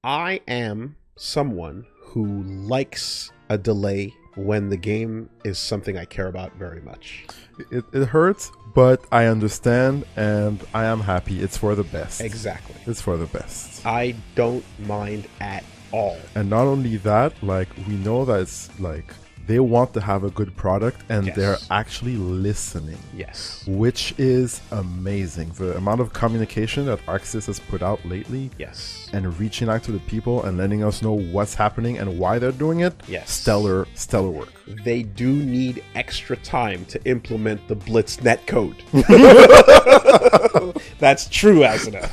I am someone who likes a delay when the game is something I care about very much. It hurts, but I understand and I am happy. It's for the best. Exactly. It's for the best. I don't mind at all. And not only that, like, we know that it's like they want to have a good product and Yes. they're actually listening. Yes. Which is amazing. The amount of communication that Arxis has put out lately Yes. and reaching out to the people and letting us know what's happening and why they're doing it. Yes. Stellar work. They do need extra time to implement the Blitz netcode. That's true, Asuna.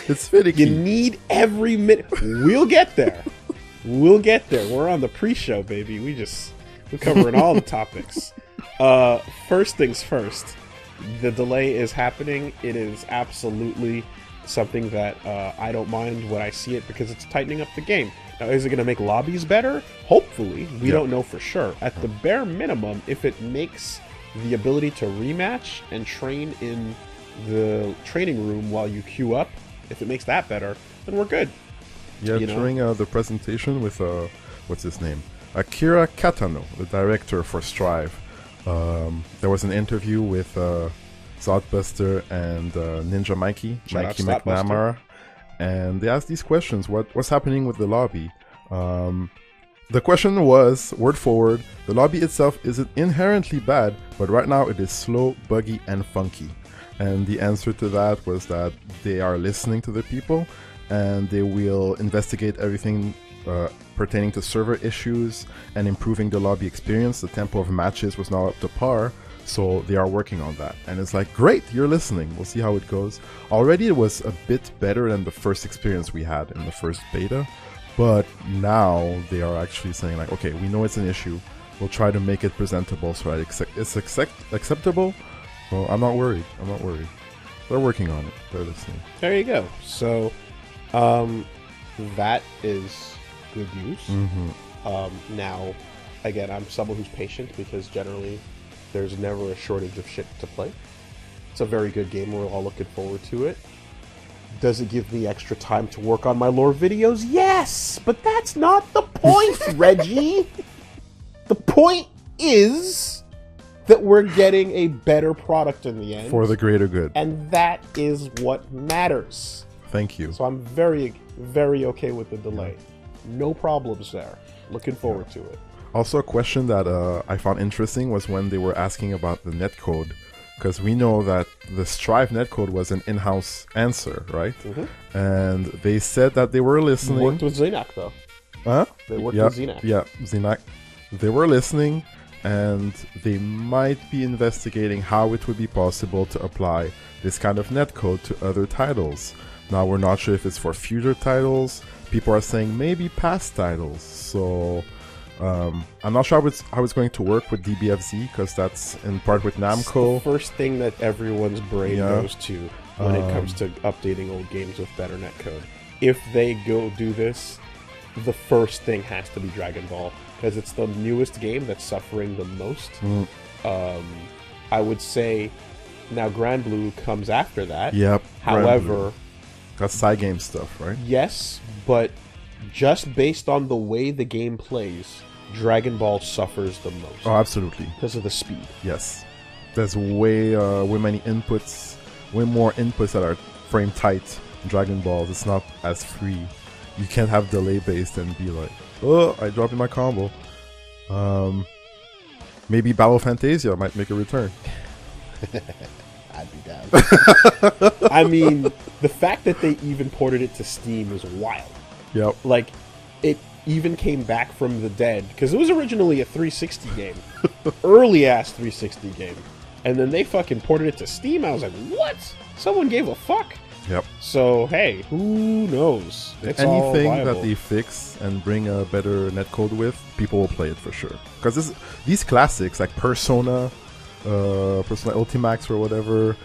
It's finicky. You need every minute. We'll get there. We'll get there. We're on the pre-show, baby. We're covering all the topics. First things first. The delay is happening. It is absolutely something that I don't mind when I see it because it's tightening up the game. Now, is it going to make lobbies better? Hopefully. We don't know for sure. At the bare minimum, if it makes the ability to rematch and train in the training room while you queue up, if it makes that better, then we're good. Yeah, during the presentation with, what's his name? Akira Katano, the director for Strive. There was an interview with Zodbuster and Ninja Mikey McNamara. And they asked these questions. What's happening with the lobby? The question was, word forward, the lobby itself isn't inherently bad, but right now it is slow, buggy, and funky. And the answer to that was that they are listening to the people and they will investigate everything pertaining to server issues and improving the lobby experience. The tempo of matches was not up to par, so they are working on that. And it's like, great, you're listening. We'll see how it goes. Already it was a bit better than the first experience we had in the first beta, but now they are actually saying like, okay, we know it's an issue. We'll try to make it presentable so that it's acceptable. Well, I'm not worried. They're working on it. They're listening. There you go. So, that is good news. Now, again, I'm someone who's patient because generally there's never a shortage of shit to play. It's a very good game. We're all looking forward to it. Does it give me extra time to work on my lore videos? Yes, but that's not the point, Reggie. The point is that we're getting a better product in the end. For the greater good. And that is what matters. Thank you. So I'm very, very okay with the delay. No problems there. Looking forward to it. Also, a question that I found interesting was when they were asking about the netcode, because we know that the Strive netcode was an in-house answer, right? And they said that they were listening. Worked with Xenac, though. Huh? They worked with Xenac. Yeah, Xenac. They were listening, and they might be investigating how it would be possible to apply this kind of netcode to other titles. Now, we're not sure if it's for future titles. People are saying maybe past titles. So, I'm not sure how it's going to work with DBFZ, because that's in part with Namco. It's the first thing that everyone's brain goes to when it comes to updating old games with better netcode. If they go do this, the first thing has to be Dragon Ball, because it's the newest game that's suffering the most. I would say now Grand Blue comes after that. Yep. However, that's side game stuff, right? yes, but just based on the way the game plays, Dragon Ball suffers the most. Oh, absolutely. Because of the speed. Yes. There's way many inputs, way more inputs that are frame tight in Dragon Balls. It's not as free. You can't have delay based and be like, oh, I dropped in my combo. Maybe Battle Fantasia might make a return. I'd be down. I mean, the fact that they even ported it to Steam is wild. Yep. Like, it even came back from the dead, because it was originally a 360 game. Early-ass 360 game. And then they fucking ported it to Steam. I was like, what? Someone gave a fuck? Yep. So, hey, who knows? It's Anything all that viable. they fix and bring a better netcode with, people will play it for sure. Because these classics, like Persona Ultimax or whatever,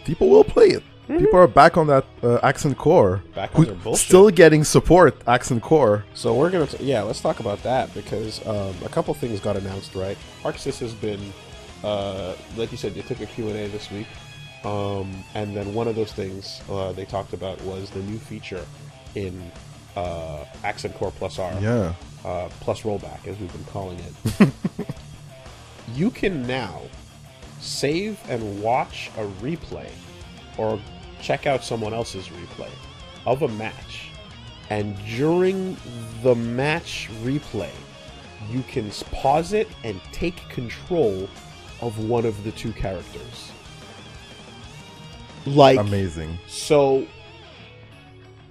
people will play it. People are back on that accent core. Back on their bullshit. Still getting support, accent core. So we're going to, let's talk about that, because a couple things got announced, right? Arxis has been, like you said, you took a Q&A this week. And then one of those things they talked about was the new feature in Accent Core plus R, plus rollback, as we've been calling it, you can now save and watch a replay or check out someone else's replay of a match. And during the match replay, you can pause it and take control of one of the two characters. Like, amazing. So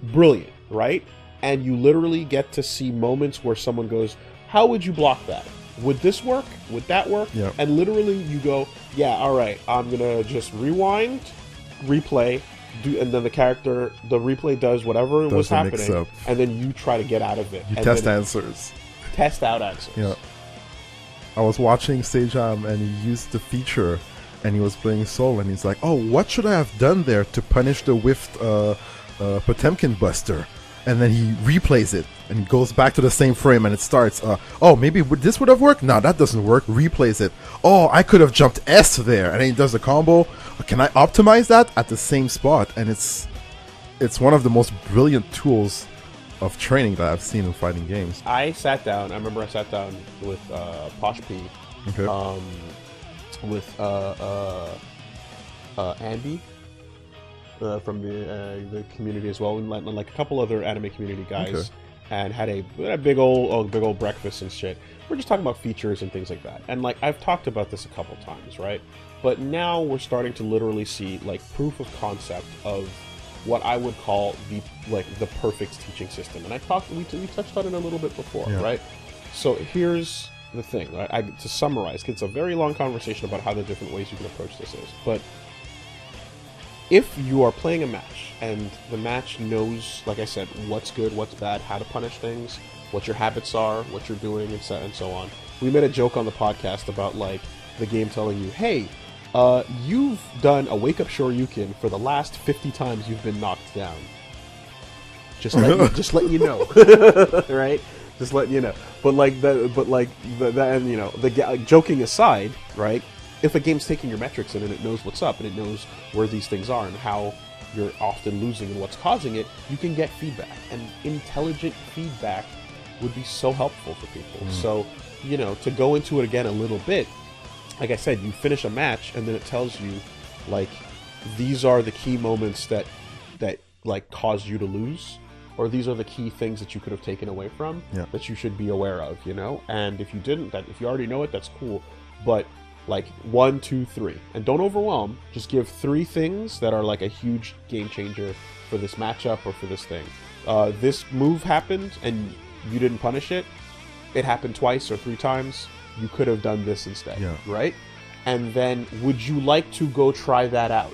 brilliant, right? And you literally get to see moments where someone goes, how would you block that? Would this work? Would that work? Yep. And literally you go, yeah, all right, I'm going to just rewind, replay, and then the replay does whatever was happening, and then you try to get out of it. You test answers. Test out answers. Yeah. I was watching Sejam, and he used the feature, and he was playing Soul, and he's like, oh, what should I have done there to punish the whiffed Potemkin Buster? And then he replays it, and he goes back to the same frame, and it starts, oh, maybe this would have worked? No, that doesn't work. Replays it. Oh, I could have jumped S there, and then he does the combo. Can I optimize that at the same spot? And it's one of the most brilliant tools of training that I've seen in fighting games. I remember I sat down with Posh P, Okay. with Andy from the community as well, and like a couple other anime community guys, Okay. and had a big old breakfast and shit. We're just talking about features and things like that. And like I've talked about this a couple times, right? But now we're starting to literally see like proof of concept of what I would call the perfect teaching system. And we touched on it a little bit before, right? So here's the thing, right? To summarize, it's a very long conversation about how the different ways you can approach this is. But if you are playing a match and the match knows, like I said, what's good, what's bad, how to punish things, what your habits are, what you're doing, and so on. We made a joke on the podcast about like the game telling you, hey, you've done a wake-up Shoryuken for the last 50 times you've been knocked down. Just let you know, right? Just letting you know. Joking aside, right? If a game's taking your metrics in and it knows what's up and it knows where these things are and how you're often losing and what's causing it, you can get feedback. And intelligent feedback would be so helpful for people. So, to go into it again a little bit, like I said, you finish a match and then it tells you, like, these are the key moments that like caused you to lose, or these are the key things that you could have taken away from that you should be aware of, And if you didn't, if you already know it, that's cool. But like 1, 2, 3, and don't overwhelm. Just give 3 things that are like a huge game changer for this matchup or for this thing. This move happened and you didn't punish it. It happened twice or 3 times. You could have done this instead, right? And then, would you like to go try that out?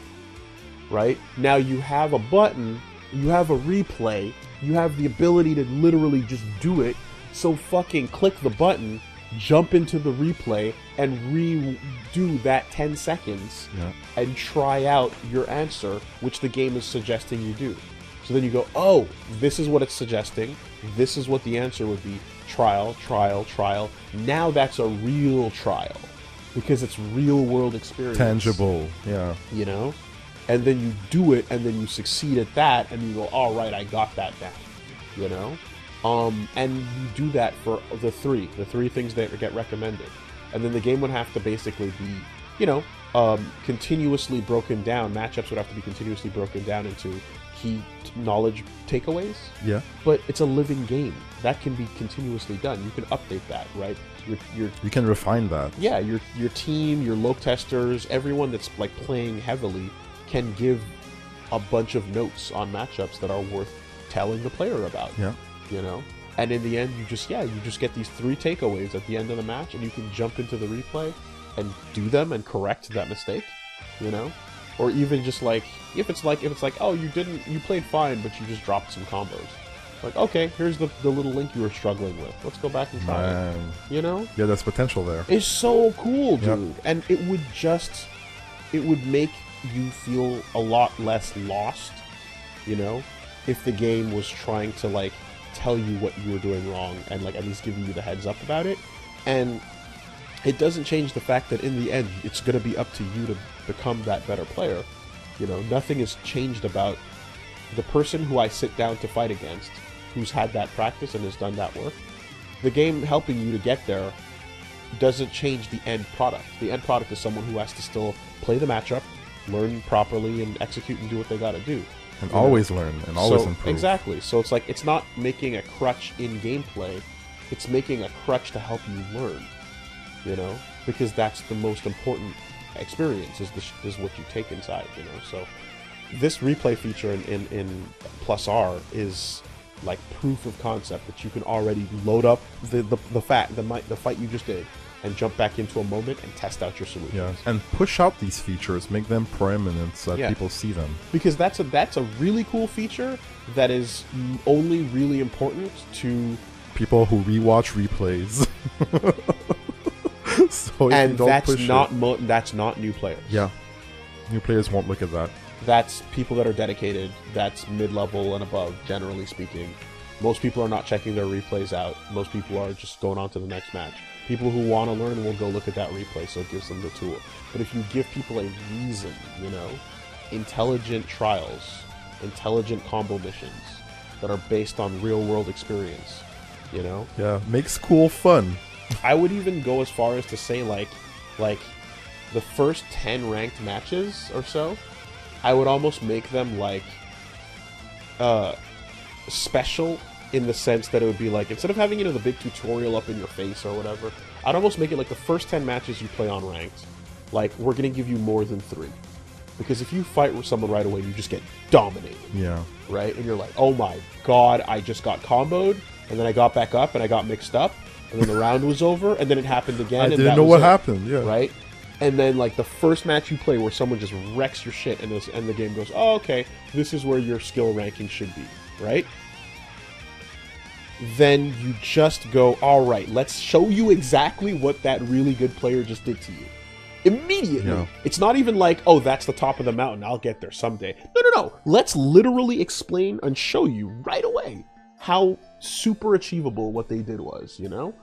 Right? Now you have a button, you have a replay, you have the ability to literally just do it. So fucking click the button, jump into the replay, and redo that 10 seconds and try out your answer, which the game is suggesting you do. So then you go, oh, this is what it's suggesting. This is what the answer would be. Trial, trial, trial. Now that's a real trial because it's real world experience. Tangible, And then you do it and then you succeed at that and you go, all right, I got that down, and you do that for the three things that get recommended. And then the game would have to basically be, continuously broken down. Matchups would have to be continuously broken down into key knowledge takeaways. Yeah. But it's a living game. That can be continuously done. You can update that, right? You can refine that. Yeah, your team, your loc testers, everyone that's like playing heavily can give a bunch of notes on matchups that are worth telling the player about. Yeah. And in the end, you just get these 3 takeaways at the end of the match, and you can jump into the replay and do them and correct that mistake, or even just like if it's like oh, you played fine but you just dropped some combos, like okay, here's the little link you were struggling with, let's go back and try it. Yeah, there's potential there. It's so cool, dude. And it would make you feel a lot less lost, if the game was trying to like tell you what you were doing wrong and like at least giving you the heads up about it. And it doesn't change the fact that in the end it's going to be up to you to become that better player. Nothing has changed about the person who I sit down to fight against, who's had that practice and has done that work, the game helping you to get there doesn't change the end product. The end product is someone who has to still play the matchup, learn properly, and execute and do what they got to do. And always learn and always improve. Exactly. So it's like, it's not making a crutch in gameplay, it's making a crutch to help you learn, you know? Because that's the most important experience, is what you take inside, you know? So this replay feature in Plus R is like proof of concept that you can already load up the fight you just did and jump back into a moment and test out your solutions. Yeah, and push out these features, make them prominent so that people see them. Because that's a really cool feature that is only really important to people who rewatch replays. So if and you don't that's push that's not new players. Yeah, new players won't look at that. That's people that are dedicated. That's mid-level and above, generally speaking. Most people are not checking their replays out. Most people are just going on to the next match. People who want to learn will go look at that replay, so it gives them the tool. But if you give people a reason, you know, intelligent trials, intelligent combo missions that are based on real-world experience, you know? Yeah, makes cool fun. I would even go as far as to say, like the first 10 ranked matches or so, I would almost make them, like, special in the sense that it would be like, instead of having, you know, the big tutorial up in your face or whatever, I'd almost make it like the first 10 matches you play on ranked, like, we're going to give you more than 3. Because if you fight with someone right away, you just get dominated. Yeah. Right? And you're like, oh my god, I just got comboed, and then I got back up, and I got mixed up, and then the round was over, and then it happened again. I didn't know what happened, yeah. Right? And then, like, the first match you play where someone just wrecks your shit, and the game goes, oh, okay, this is where your skill ranking should be, right? Then you just go, all right, let's show you exactly what that really good player just did to you. Immediately. Yeah. It's not even like, oh, that's the top of the mountain, I'll get there someday. No. Let's literally explain and show you right away how super achievable what they did was, you know?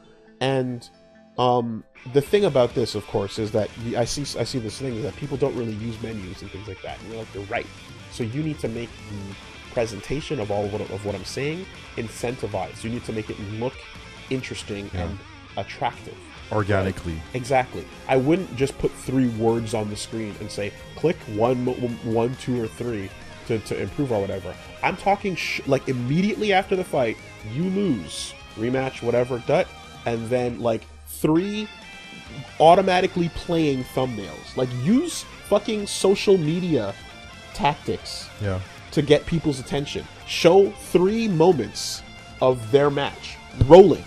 And the thing about this, of course, is that I see this thing is that people don't really use menus and things like that. And you're like, you're right. So you need to make the presentation of of what I'm saying incentivized. You need to make it look interesting and attractive. Organically. Right? Exactly. I wouldn't just put 3 words on the screen and say, click 1, 2, or 3 to improve or whatever. I'm talking like immediately after the fight, you lose, rematch, whatever, and then like 3 automatically playing thumbnails. Like, use fucking social media tactics to get people's attention. Show 3 moments of their match rolling.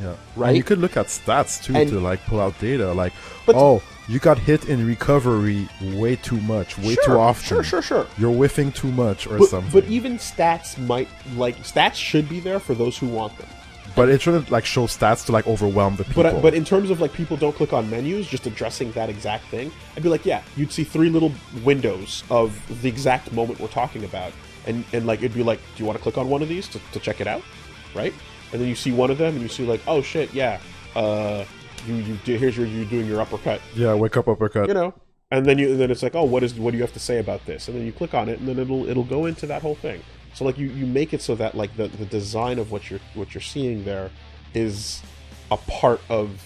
Yeah. Right? And you could look at stats too, to like pull out data like, oh, you got hit in recovery way too much, way too often. Sure. You're whiffing too much or something. But even stats stats should be there for those who want them. But it shouldn't like show stats to like overwhelm the people. But in terms of like people don't click on menus, just addressing that exact thing, I'd be like, yeah, you'd see 3 little windows of the exact moment we're talking about, and like it'd be like, do you want to click on one of these to check it out, right? And then you see one of them, and you see like, oh shit, yeah, here's you doing your uppercut. Yeah, wake up uppercut. You know, and then it's like, oh, what do you have to say about this? And then you click on it, and then it'll go into that whole thing. So like you make it so that like the design of what you're seeing there is a part of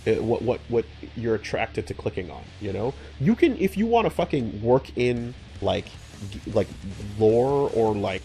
what you're attracted to clicking on. You know, you can, if you want to fucking work in like lore or like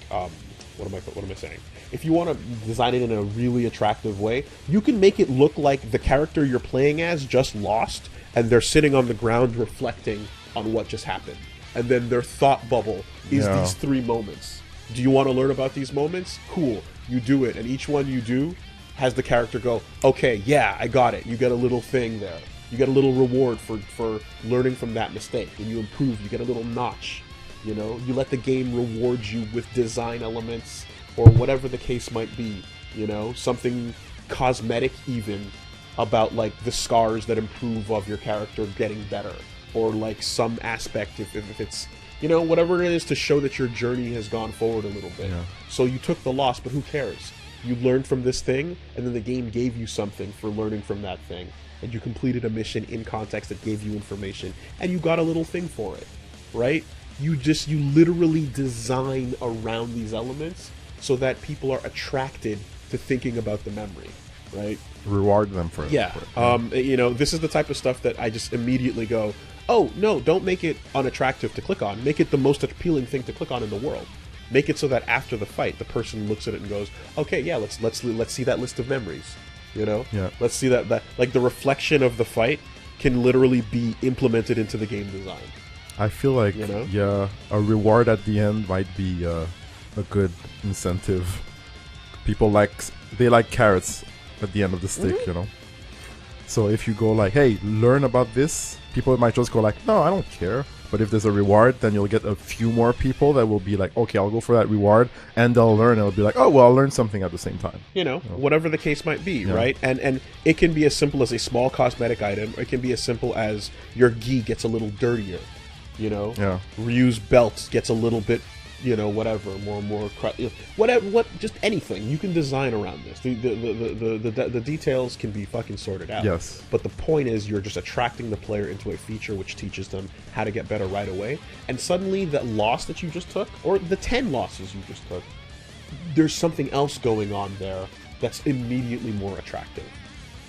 what am I saying? If you want to design it in a really attractive way, you can make it look like the character you're playing as just lost, and they're sitting on the ground reflecting on what just happened. And then their thought bubble is these 3 moments. Do you want to learn about these moments? Cool. You do it. And each one you do has the character go, okay, yeah, I got it. You get a little thing there. You get a little reward for learning from that mistake. And you improve. You get a little notch. You know, you let the game reward you with design elements or whatever the case might be. You know, something cosmetic even about like the scars that improve of your character getting better. Or like some aspect, if it's, you know, whatever it is to show that your journey has gone forward a little bit. Yeah. So you took the loss, but who cares? You learned from this thing, and then the game gave you something for learning from that thing. And you completed a mission in context that gave you information, and you got a little thing for it, right? You literally design around these elements so that people are attracted to thinking about the memory, right? Reward them for it. Yeah. You know, this is the type of stuff that I just immediately go, oh no, don't make it unattractive to click on. Make it the most appealing thing to click on in the world. Make it so that after the fight, the person looks at it and goes, okay, yeah, let's see that list of memories. You know, yeah. Let's see that like the reflection of the fight can literally be implemented into the game design. I feel like, you know? Yeah, a reward at the end might be a good incentive. People they like carrots at the end of the stick, you know. So if you go like, hey, learn about this, people might just go like, no, I don't care. But if there's a reward, then you'll get a few more people that will be like, okay, I'll go for that reward, and they'll learn. And it'll be like, oh, well, I'll learn something at the same time. You know, whatever the case might be, right? And it can be as simple as a small cosmetic item, or it can be as simple as your gi gets a little dirtier, you know? Yeah. Ryu's belt gets a little bit, you know, whatever, whatever, just anything. You can design around this. The details can be fucking sorted out. Yes. But the point is, you're just attracting the player into a feature which teaches them how to get better right away. And suddenly, that loss that you just took, or the 10 losses you just took, there's something else going on there that's immediately more attractive.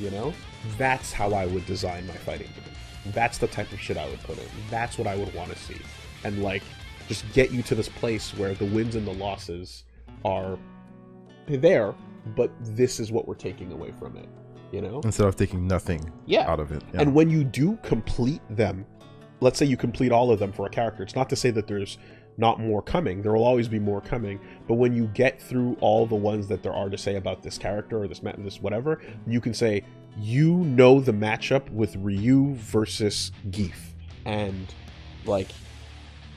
You know? That's how I would design my fighting game. That's the type of shit I would put in. That's what I would want to see. And like, just get you to this place where the wins and the losses are there, but this is what we're taking away from it, you know? Instead of taking nothing out of it. Yeah. And when you do complete them, let's say you complete all of them for a character, it's not to say that there's not more coming. There will always be more coming, but when you get through all the ones that there are to say about this character or this whatever, you can say, you know the matchup with Ryu versus Geef, and like,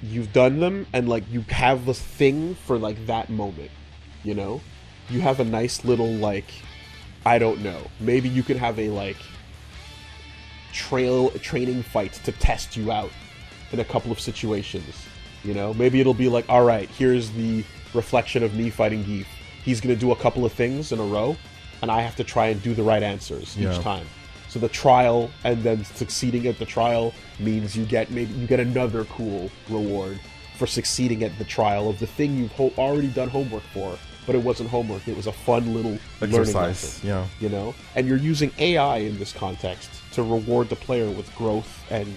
you've done them, and like you have a thing for like that moment, you know? You have a nice little like, I don't know, maybe you could have a like training fight to test you out in a couple of situations, you know? Maybe it'll be like, all right, here's the reflection of me fighting Geef. He's gonna do a couple of things in a row, and I have to try and do the right answers each time. So the trial, and then succeeding at the trial, means you get another cool reward for succeeding at the trial of the thing you've already done homework for, but it wasn't homework. It was a fun little learning lesson, you know? And you're using AI in this context to reward the player with growth and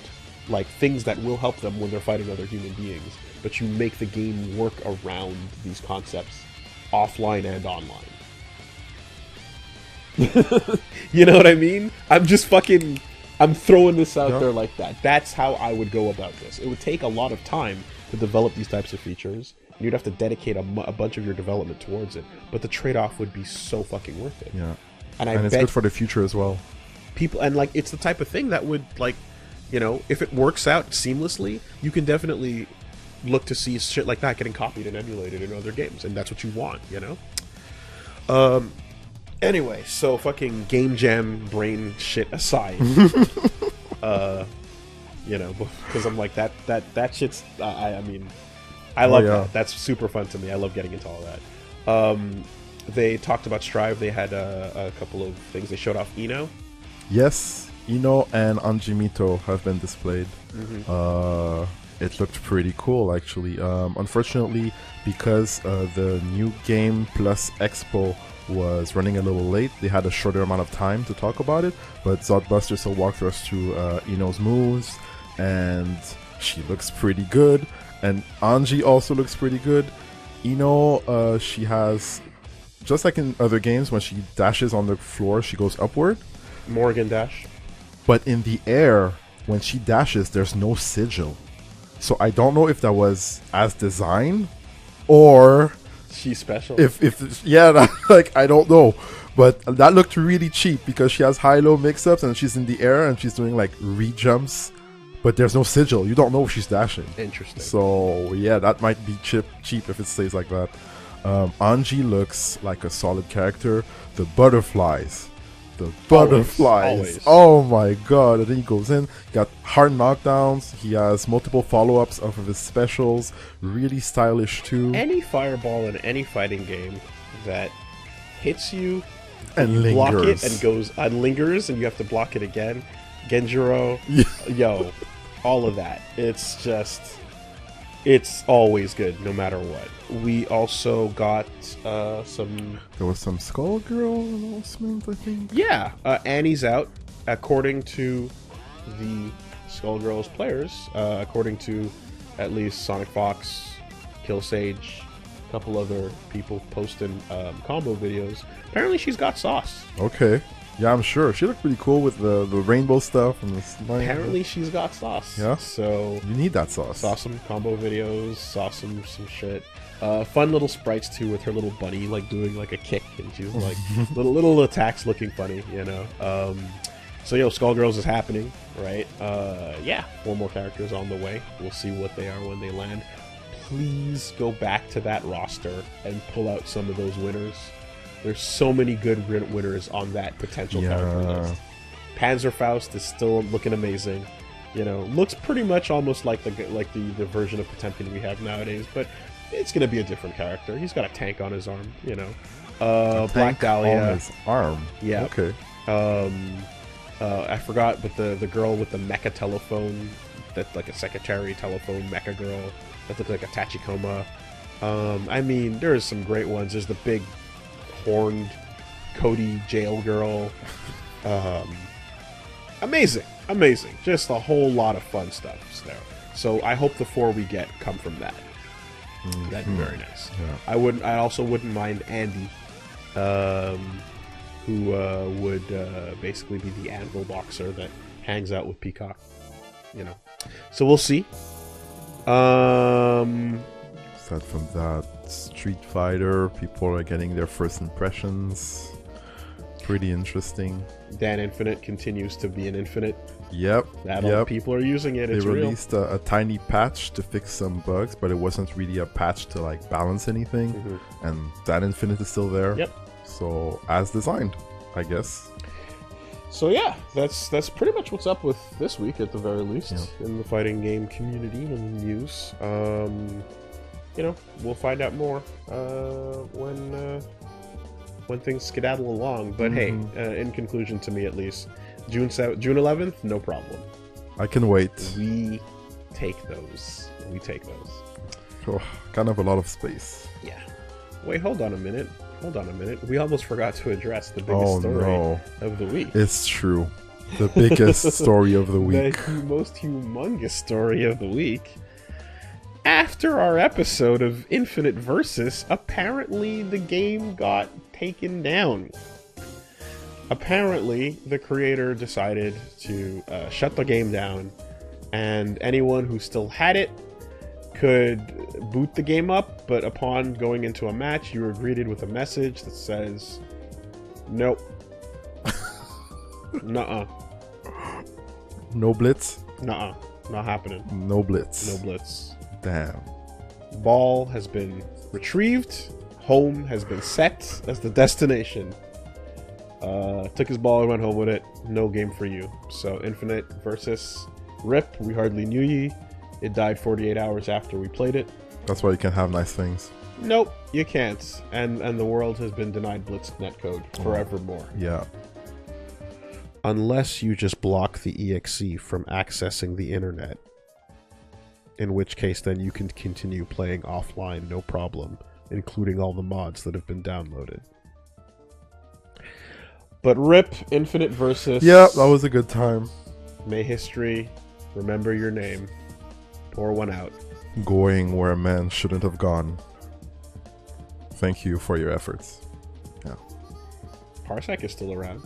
like things that will help them when they're fighting other human beings. But you make the game work around these concepts, offline and online. You know what I mean? I'm throwing this out there like that. That's how I would go about this. It would take a lot of time to develop these types of features. You'd have to dedicate a bunch of your development towards it, but the trade-off would be so fucking worth it. Yeah, and it's good for the future as well. People, and like, it's the type of thing that would, like, you know, if it works out seamlessly, you can definitely look to see shit like that getting copied and emulated in other games, and that's what you want, you know? Anyway, so fucking game jam brain shit aside, you know, because I'm like, that shit's, I mean, I love that. That's super fun to me. I love getting into all that. They talked about Strive. They had a couple of things. They showed off Ino. Yes, Ino and Anjimito have been displayed. It looked pretty cool, actually. Unfortunately, because the new Game Plus Expo was running a little late, they had a shorter amount of time to talk about it, but Zodbuster still walked us through Ino's moves, and she looks pretty good, and Anji also looks pretty good. Ino, she has, just like in other games, when she dashes on the floor, she goes upward. Morgan dash. But in the air, when she dashes, there's no sigil. So I don't know if that was as designed, or she's special. If yeah, like, I don't know, but that looked really cheap because she has high-low mix-ups and she's in the air and she's doing like re-jumps, but there's no sigil. You don't know if she's dashing. Interesting. So yeah, that might be cheap if it stays like that. Anji looks like a solid character. The butterflies. Always. Oh my god. And then he goes in, got hard knockdowns. He has multiple follow-ups off of his specials. Really stylish too. Any fireball in any fighting game that hits you and you block lingers. it and goes lingers and you have to block it again. Genjiro, yo, all of that. It's just It's always good, no matter what. We also got some... There was some Skullgirl announcement, I think. Yeah, Annie's out, according to the Skullgirls players. According to at least Sonic Fox, Killsage, a couple other people posting combo videos. Apparently she's got sauce. Okay. Yeah, I'm sure. She looked pretty cool with the rainbow stuff and the slime. Apparently she's got sauce. Yeah. So you need that sauce. Saw some combo videos, saw some shit. Fun little sprites too, with her little bunny like doing like a kick, and she's like little attacks looking funny, you know. So Skullgirls is happening, right? Yeah, 4 more characters on the way. We'll see what they are when they land. Please go back to that roster and pull out some of those winners. There's so many good winners on that potential character list. Panzerfaust is still looking amazing. You know, looks pretty much almost like the version of Potemkin we have nowadays, but it's gonna be a different character. He's got a tank on his arm, you know. Black Dahlia on his arm. Yeah. Okay. I forgot, but the girl with the mecha telephone, that's like a secretary telephone mecha girl that looks like a Tachikoma. I mean, there's some great ones. There's the big horned Cody jail girl. Amazing. Just a whole lot of fun stuff there. So I hope the 4 we get come from that. That'd be very nice. Yeah. I also wouldn't mind Andy, who would basically be the anvil boxer that hangs out with Peacock. You know. So we'll see. Aside from that, Street Fighter, people are getting their first impressions. Pretty interesting. Dan Infinite continues to be an Infinite. Yep. People are using it. It's they released a tiny patch to fix some bugs, but it wasn't really a patch to like balance anything. And Dan Infinite is still there. Yep. So as designed, I guess. So yeah, that's pretty much what's up with this week at the very least in the fighting game community and news. You know, we'll find out more when things skedaddle along. But hey, in conclusion, to me at least, June 11th, no problem. I can wait. We take those. Oh, kind of a lot of space. Yeah. Wait, hold on a minute. We almost forgot to address the biggest story of the week. It's true. The biggest story of the week. The most humongous story of the week. After our episode of Infinite Versus, apparently the game got taken down. Apparently, the creator decided to shut the game down, and anyone who still had it could boot the game up, but upon going into a match, you were greeted with a message that says, nope. Nuh-uh. No blitz? Nuh-uh. Not happening. No blitz. No blitz. Damn. Ball has been retrieved. Home has been set as the destination. Took his ball and went home with it. No game for you. So Infinite Versus RIP. We hardly knew ye. It died 48 hours after we played it. That's why you can have nice things. Nope, you can't. And the world has been denied Blitz netcode forevermore. Yeah. Unless you just block the EXE from accessing the internet. In which case then you can continue playing offline, no problem, including all the mods that have been downloaded. But RIP, Infinite Versus. Yeah, that was a good time. May history remember your name. Pour one out. Going where a man shouldn't have gone. Thank you for your efforts. Yeah. Parsec is still around.